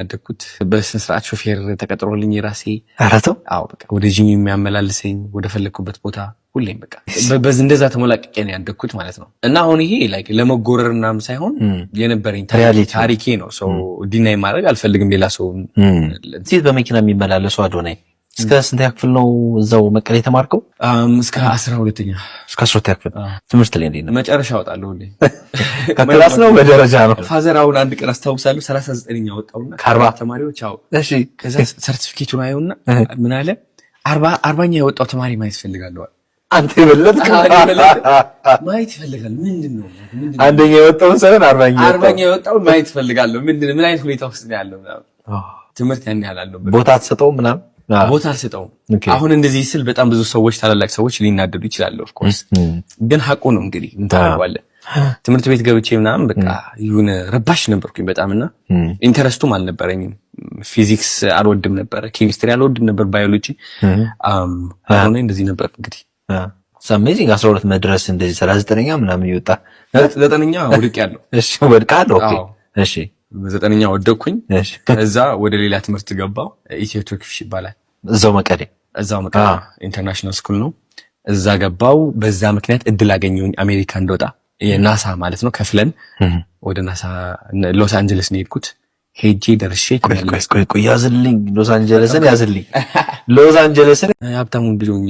ያደኩት በስነ ስርዓት ሾፌር ተቀጥሮልኝ የራሴ አራተው በቃ ወደ ጂም የሚያመላልሰኝ ወደ ፈለኩበት ቦታ ሁሌም በቃ በዚህ እንደዛ ተሞላቅቄ ነው ያደኩት ማለት ነው። እና አሁን ይሄ ላይክ ለመጎረር ምናምን ሳይሆን የነበረኝ ታሪኬ ነው። ሰው ዲናይ ማድረግ አልፈልግም። ሌላ ሰው እዚህ በመኪና የሚመላለሰው አዶናይ እስከ ስንተኛ ክፍል ነው እዛው መቀሌ ተማርከው? እስከ 12ኛ እስከ 12ኛ ክፍል ትምህርት ላይ እንዴት ነው? መጨረሻ ወጣለሁ ሁሌ ከክላስ ነው በደረጃ ነው? ፋዘር አሁን አንድ ቀን አስታውሳለሁ 39ኛ ወጣውና ከ40 ተማሪዎች እሺ ከዛ ሰርቲፊኬቱን አየውና ምን አለ 40ኛ የወጣው ተማሪ ማየት ፈልጋለሁ። አንተ የበለጥክ ማየት ይፈልጋል። ምንድነው አንደኛ የወጣውን ሳይሆን 40ኛ የወጣው ማየት ይፈልጋለሁ። ምንድነው ምን አይነት ሁኔታ ውስጥ ነው ያለው? ትምህርት ያን ያላለው ቦታ አትሰጠውም ምናምን ቦታ አልሰጠውም። አሁን እንደዚህ ስል በጣም ብዙ ሰዎች ታላላቅ ሰዎች ሊናደዱ ይችላሉ። ኦፍ ኮርስ ግን ሐቁ ነው። እንግዲህ እንታረጋለን። ትምህርት ቤት ገብቼ ምናምን በቃ ይሁን ረባሽ ነበርኩኝ በጣምና ኢንተረስቱም አልነበረኝም። ፊዚክስ አልወድም ነበር፣ ኬሚስትሪ አልወድም ነበር፣ ባዮሎጂ አሁን እንደዚህ ነበር። እንግዲህ አሜዚንግ 12 መድረስ እንደዚህ 39ኛ ምናምን ይወጣ 9ኛ ወድቄያለሁ። እሺ ወድቃለሁ። ኦኬ እሺ በ9ኛ ወደኩኝ። ከዛ ወደ ሌላ ትምህርት ገባው። ኢትዮ ቱርኪሽ ይባላል። እዛው መቀሌ ኢንተርናሽናል ስኩል ነው። እዛ ገባው። በዛ ምክንያት እድል አገኘሁኝ አሜሪካ እንደወጣ የናሳ ማለት ነው ከፍለን ወደ ናሳ ሎስ አንጀለስ ነው የሄድኩት። ሄጄ ደርሼ ቆይ ያዝልኝ ሎስ አንጀለስን ያዝልኝ ሎስ አንጀለስን ሀብታሙን ልጅ ሆኜ